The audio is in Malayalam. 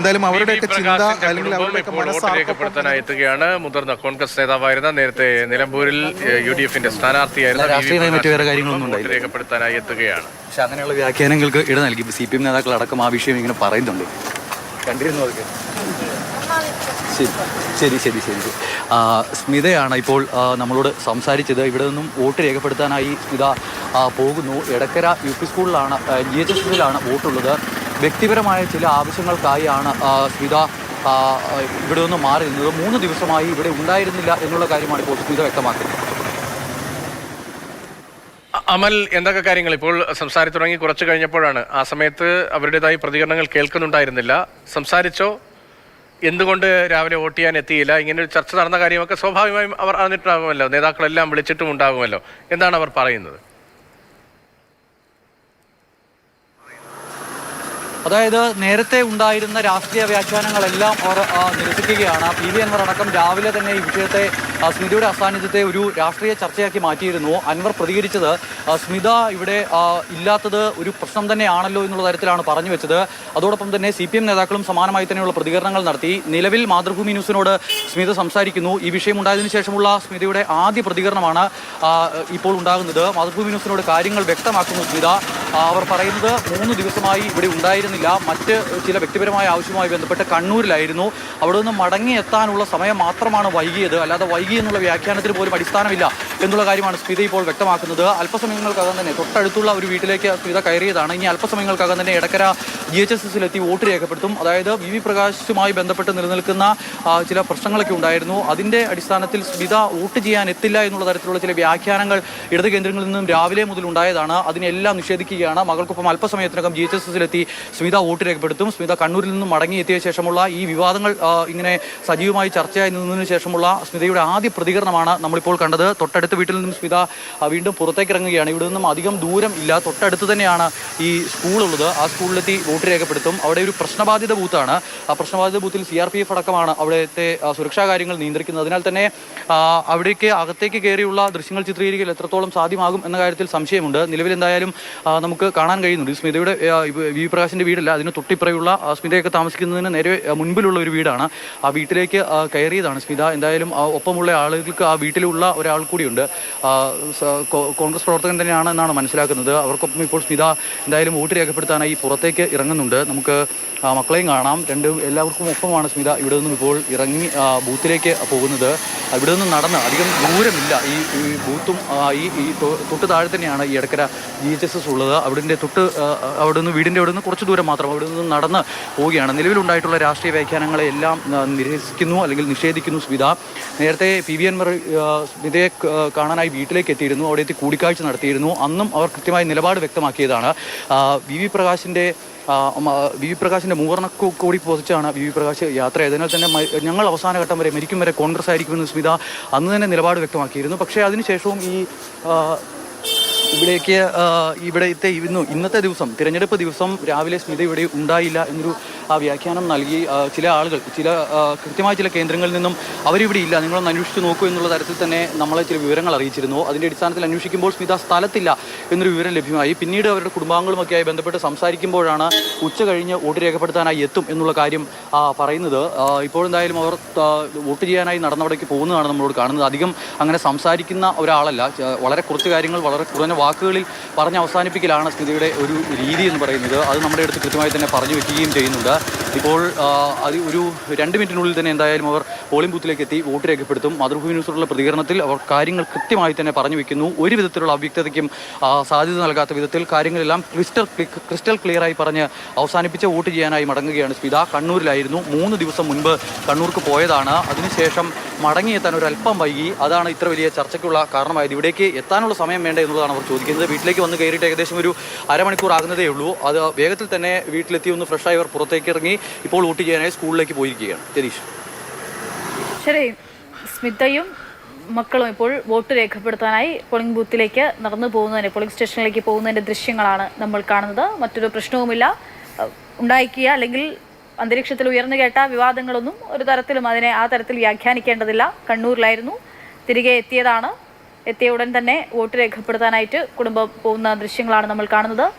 എന്തായാലും അവരുടെയൊക്കെ ചിന്ത അല്ലെങ്കിൽ അവരുടെയൊക്കെ രേഖപ്പെടുത്താനായി എത്തുകയാണ്. മുതിർന്ന കോൺഗ്രസ് നേതാവായിരുന്ന നേരത്തെ നിലമ്പൂരിൽ UDF-ന്റെ സ്ഥാനാർത്ഥിയായിരുന്ന മറ്റു വേറെ കാര്യങ്ങളൊന്നും രേഖപ്പെടുത്താനായി എത്തുകയാണ്. പക്ഷെ അങ്ങനെയുള്ള വ്യാഖ്യാനങ്ങൾക്ക് ഇട നൽകി CPM നേതാക്കൾ അടക്കം ആ വിഷയം ഇങ്ങനെ പറയുന്നുണ്ട്. കണ്ടിരുന്നു അതൊക്കെ. ശരി ശരി ശരി ശരി സ്മിതയാണ് ഇപ്പോൾ നമ്മളോട് സംസാരിച്ചത്. ഇവിടെ നിന്നും വോട്ട് രേഖപ്പെടുത്താനായി സ്മിത പോകുന്നു. എടക്കര UP സ്കൂളിലാണ്, GHS-ലാണ് വോട്ടുള്ളത്. വ്യക്തിപരമായ ചില ആവശ്യങ്ങൾക്കായാണ് സ്മിത ഇവിടെ നിന്ന് മാറി നിന്നത്. 3 ദിവസമായി ഇവിടെ ഉണ്ടായിരുന്നില്ല എന്നുള്ള കാര്യമാണ് ഇപ്പോൾ സ്മിത വ്യക്തമാക്കുന്നത്. അമൽ, എന്തൊക്കെ കാര്യങ്ങൾ ഇപ്പോൾ സംസാരിച്ചു തുടങ്ങി കുറച്ച് കഴിഞ്ഞപ്പോഴാണ്, ആ സമയത്ത് അവരുടേതായി പ്രതികരണങ്ങൾ കേൾക്കുന്നുണ്ടായിരുന്നില്ല. സംസാരിച്ചോ? എന്തുകൊണ്ട് രാവിലെ വോട്ട് ചെയ്യാൻ എത്തിയില്ല? ഇങ്ങനെ ഒരു ചർച്ച നടന്ന കാര്യമൊക്കെ സ്വാഭാവികമായും അവർ അറിഞ്ഞിട്ടുണ്ടാകുമല്ലോ, നേതാക്കളെല്ലാം വിളിച്ചിട്ടും ഉണ്ടാകുമല്ലോ. എന്താണ് അവർ പറയുന്നത്? അതായത് നേരത്തെ ഉണ്ടായിരുന്ന രാഷ്ട്രീയ വ്യാഖ്യാനങ്ങളെല്ലാം അവർ നിരസിക്കുകയാണ്. PV അൻവർ അടക്കം രാവിലെ തന്നെ ഈ വിഷയത്തെ സ്മിതയുടെ അസാന്നിധ്യത്തെ ഒരു രാഷ്ട്രീയ ചർച്ചയാക്കി മാറ്റിയിരുന്നു. അൻവർ പ്രതികരിച്ചത് സ്മിത ഇവിടെ ഇല്ലാത്തത് ഒരു പ്രശ്നം തന്നെയാണല്ലോ എന്നുള്ള തരത്തിലാണ് പറഞ്ഞു വെച്ചത്. അതോടൊപ്പം തന്നെ CPM നേതാക്കളും സമാനമായി തന്നെയുള്ള പ്രതികരണങ്ങൾ നടത്തി. നിലവിൽ മാതൃഭൂമി ന്യൂസിനോട് സ്മിത സംസാരിക്കുന്നു. ഈ വിഷയം ഉണ്ടായതിനു ശേഷമുള്ള സ്മിതയുടെ ആദ്യ പ്രതികരണമാണ് ഇപ്പോൾ ഉണ്ടാകുന്നത്. മാതൃഭൂമി ന്യൂസിനോട് കാര്യങ്ങൾ വ്യക്തമാക്കുന്നു സ്മിത. അവർ പറയുന്നത് 3 ദിവസമായി ഇവിടെ ഉണ്ടായിരുന്നില്ല. മറ്റ് ചില വ്യക്തിപരമായ ആവശ്യവുമായി ബന്ധപ്പെട്ട് കണ്ണൂരിലായിരുന്നു. അവിടെ നിന്ന് മടങ്ങിയെത്താനുള്ള സമയം മാത്രമാണ് വൈകിയത്. അല്ലാതെ വൈകി എന്നുള്ള വ്യാഖ്യാനത്തിന് പോലും അടിസ്ഥാനമില്ല എന്നുള്ള കാര്യമാണ് സ്മിത ഇപ്പോൾ വ്യക്തമാക്കുന്നത്. അല്പസമയങ്ങൾക്കകം തന്നെ തൊട്ടടുത്തുള്ള ഒരു വീട്ടിലേക്ക് സ്മിത കയറിയതാണ്. ഇനി അല്പസമയങ്ങൾക്കകം തന്നെ എടക്കര GHS-ലെത്തി വോട്ട് രേഖപ്പെടുത്തും. അതായത് VV പ്രകാശുമായി ബന്ധപ്പെട്ട് നിലനിൽക്കുന്ന ചില പ്രശ്നങ്ങളൊക്കെ ഉണ്ടായിരുന്നു. അതിൻ്റെ അടിസ്ഥാനത്തിൽ സ്മിത വോട്ട് ചെയ്യാൻ എത്തില്ല എന്നുള്ള തരത്തിലുള്ള ചില വ്യാഖ്യാനങ്ങൾ ഇടത് കേന്ദ്രങ്ങളിൽ നിന്നും രാവിലെ മുതൽ ഉണ്ടായതാണ്. അതിനെല്ലാം നിഷേധിക്കുകയാണ്. മകൾക്കൊപ്പം അല്പസമയത്തിനകം GHS-ലെത്തി സ്മിത വോട്ട് രേഖപ്പെടുത്തും. സ്മിത കണ്ണൂരിൽ നിന്നും മടങ്ങിയെത്തിയ ശേഷമുള്ള ഈ വിവാദങ്ങൾ ഇങ്ങനെ സജീവമായി ചർച്ചയായി നിന്നതിന് ശേഷമുള്ള സ്മിതയുടെ ആദ്യ പ്രതികരണമാണ് നമ്മളിപ്പോൾ കണ്ടത്. തൊട്ടടുത്ത വീട്ടിൽ നിന്നും സ്മിത വീണ്ടും പുറത്തേക്ക് ഇറങ്ങുകയാണ്. ഇവിടെ നിന്നും അധികം ദൂരം ഇല്ല, തൊട്ടടുത്ത് തന്നെയാണ് ഈ സ്കൂളുള്ളത്. ആ സ്കൂളിലെത്തി വോട്ട് രേഖപ്പെടുത്തും. അവിടെ ഒരു പ്രശ്നബാധിത ബൂത്താണ്. ആ പ്രശ്നബാധിത ബൂത്തിൽ CRPF അടക്കമാണ് അവിടുത്തെ സുരക്ഷാ കാര്യങ്ങൾ നിയന്ത്രിക്കുന്നത്. അതിനാൽ തന്നെ അവിടേക്ക് അകത്തേക്ക് കയറിയുള്ള ദൃശ്യങ്ങൾ ചിത്രീകരിക്കൽ എത്രത്തോളം സാധ്യമാകും എന്ന കാര്യത്തിൽ സംശയമുണ്ട്. നിലവിൽ എന്തായാലും നമുക്ക് കാണാൻ കഴിയുന്നുണ്ട് സ്മിതയുടെ VV പ്രകാശിൻ്റെ വീടല്ല, അതിന് തൊട്ടിപ്പുറയുള്ള സ്മിതയൊക്കെ താമസിക്കുന്നതിന് നേരെ മുൻപിലുള്ള ഒരു വീടാണ്. ആ വീട്ടിലേക്ക് കയറിയതാണ് സ്മിത. എന്തായാലും ഒപ്പമുള്ള ആളുകൾക്ക് ആ വീട്ടിലുള്ള ഒരാൾ കൂടിയുണ്ട്, കോൺഗ്രസ് പ്രവർത്തകൻ തന്നെയാണ് എന്നാണ് മനസ്സിലാക്കുന്നത്. അവർക്കൊപ്പം ഇപ്പോൾ സ്മിത എന്തായാലും വോട്ട് രേഖപ്പെടുത്താനായി പുറത്തേക്ക് ഇറങ്ങുന്നുണ്ട്. നമുക്ക് മക്കളെയും കാണാം. എല്ലാവർക്കും ഒപ്പമാണ് സ്മിത ഇവിടെ നിന്നും ഇപ്പോൾ ഇറങ്ങി ബൂത്തിലേക്ക് പോകുന്നത്. ഇവിടെ നിന്ന് നടന്ന് അധികം ദൂരമില്ല. ഈ ബൂത്തും ഈ തൊട്ട് താഴെ തന്നെയാണ് ഈ എടക്കര GHS ഉള്ളത്. അവിടെ നിന്ന് വീടിൻ്റെ അവിടെ നിന്ന് കുറച്ച് ദൂരം മാത്രം. അവിടെ നിന്ന് നടന്ന് പോവുകയാണ്. നിലവിലുണ്ടായിട്ടുള്ള രാഷ്ട്രീയ വ്യാഖ്യാനങ്ങളെ എല്ലാം നിരസിക്കുന്നു അല്ലെങ്കിൽ നിഷേധിക്കുന്നു സ്മിത. നേരത്തെ PV അൻവർ സ്മിതയെ കാണാനായി വീട്ടിലേക്ക് എത്തിയിരുന്നു. അവിടെ എത്തി കൂടിക്കാഴ്ച നടത്തിയിരുന്നു. അന്നും അവർ കൃത്യമായി നിലപാട് വ്യക്തമാക്കിയതാണ്. VV പ്രകാശിൻ്റെ മൂവർണ്ണ കൂടി പൊതിച്ചാണ് VV പ്രകാശ് യാത്ര ചെയ്തതിനാൽ തന്നെ ഞങ്ങൾ അവസാന ഘട്ടം വരെ മരിക്കും വരെ കോൺഗ്രസ് ആയിരിക്കുമെന്ന് സ്മിത അന്ന് തന്നെ നിലപാട് വ്യക്തമാക്കിയിരുന്നു. പക്ഷേ അതിനുശേഷവും ഇവിടത്തെ ഇന്നത്തെ ദിവസം തിരഞ്ഞെടുപ്പ് ദിവസം രാവിലെ സ്മിത ഇവിടെ ഉണ്ടായില്ല എന്നൊരു വ്യാഖ്യാനം നൽകി ചില ആളുകൾ കൃത്യമായ ചില കേന്ദ്രങ്ങളിൽ നിന്നും അവരിവിടെ ഇല്ല, നിങ്ങളൊന്ന് അന്വേഷിച്ച് നോക്കൂ എന്നുള്ള തരത്തിൽ തന്നെ നമ്മളെ ചില വിവരങ്ങൾ അറിയിച്ചിരുന്നു. അതിൻ്റെ അടിസ്ഥാനത്തിൽ അന്വേഷിക്കുമ്പോൾ സ്മിത സ്ഥലത്തില്ല എന്നൊരു വിവരം ലഭ്യമായി. പിന്നീട് അവരുടെ കുടുംബാംഗങ്ങളുമൊക്കെയായി ബന്ധപ്പെട്ട് സംസാരിക്കുമ്പോഴാണ് ഉച്ച കഴിഞ്ഞ് വോട്ട് രേഖപ്പെടുത്താനായി എത്തും എന്നുള്ള കാര്യം പറയുന്നത്. ഇപ്പോഴെന്തായാലും അവർ വോട്ട് ചെയ്യാനായി നടന്നവിടേക്ക് പോകുന്നതാണ് നമ്മളോട് കാണുന്നത്. അധികം അങ്ങനെ സംസാരിക്കുന്ന ഒരാളല്ല. വളരെ കുറച്ച് കാര്യങ്ങൾ വളരെ കുറഞ്ഞ വാക്കുകളിൽ പറഞ്ഞ് അവസാനിപ്പിക്കലാണ് സ്മിതയുടെ ഒരു രീതി എന്ന് പറയുന്നത്. അത് നമ്മുടെ അടുത്ത് കൃത്യമായി തന്നെ പറഞ്ഞു വെക്കുകയും ചെയ്യുന്നുണ്ട്. ഇപ്പോൾ അത് ഒരു 2 മിനിറ്റിനുള്ളിൽ തന്നെ എന്തായാലും അവർ പോളിംഗ് ബൂത്തിലേക്ക് എത്തി വോട്ട് രേഖപ്പെടുത്തും. മാതൃഭൂമി ന്യൂസിലുള്ള പ്രതികരണത്തിൽ അവർ കാര്യങ്ങൾ കൃത്യമായി തന്നെ പറഞ്ഞു വെക്കുന്നു. ഒരു വിധത്തിലുള്ള അവ്യക്തതയ്ക്കും സാധ്യത നൽകാത്ത വിധത്തിൽ കാര്യങ്ങളെല്ലാം ക്രിസ്റ്റൽ ക്ലിയറായി പറഞ്ഞ് അവസാനിപ്പിച്ച് വോട്ട് ചെയ്യാനായി മടങ്ങുകയാണ് സ്മിത. കണ്ണൂരിലായിരുന്നു. 3 ദിവസം മുൻപ് കണ്ണൂർക്ക് പോയതാണ്. അതിനുശേഷം മടങ്ങിയെത്താൻ ഒരല്പം വൈകി. അതാണ് ഇത്ര വലിയ ചർച്ചയ്ക്കുള്ള കാരണമായത്. ഇവിടേക്ക് എത്താനുള്ള സമയം വേണ്ട എന്നുള്ളതാണ് അവർ ചോദിക്കുന്നത്. വീട്ടിലേക്ക് വന്ന് കയറിയിട്ട് ഏകദേശം ഒരു അരമണിക്കൂർ ആകുന്നതേ ഉള്ളൂ. അത് വേഗത്തിൽ തന്നെ വീട്ടിലെത്തി ഒന്ന് ഫ്രഷായി അവർ പുറത്തേക്ക് ഇറങ്ങി ഇപ്പോൾ വോട്ട് ചെയ്യാനായി സ്കൂളിലേക്ക് പോയിരിക്കുകയാണ്. ജതീഷ്. ശരി, സ്മിതയും മക്കളും ഇപ്പോൾ വോട്ട് രേഖപ്പെടുത്താനായി പോളിംഗ് ബൂത്തിലേക്ക് നടന്നു പോകുന്നതിന്, പോളിംഗ് സ്റ്റേഷനിലേക്ക് പോകുന്നതിൻ്റെ ദൃശ്യങ്ങളാണ് നമ്മൾ കാണുന്നത്. മറ്റൊരു പ്രശ്നവുമില്ല ഉണ്ടായിക്കുക, അല്ലെങ്കിൽ അന്തരീക്ഷത്തിൽ ഉയർന്നു കേട്ട വിവാദങ്ങളൊന്നും ഒരു തരത്തിലും ആ തരത്തിൽ വ്യാഖ്യാനിക്കേണ്ടതില്ല. കണ്ണൂരിലായിരുന്നു, തിരികെ എത്തിയതാണ്. എത്തിയ ഉടൻ തന്നെ വോട്ട് രേഖപ്പെടുത്താനായിട്ട് കുടുംബം പോകുന്ന ദൃശ്യങ്ങളാണ് നമ്മൾ കാണുന്നത്.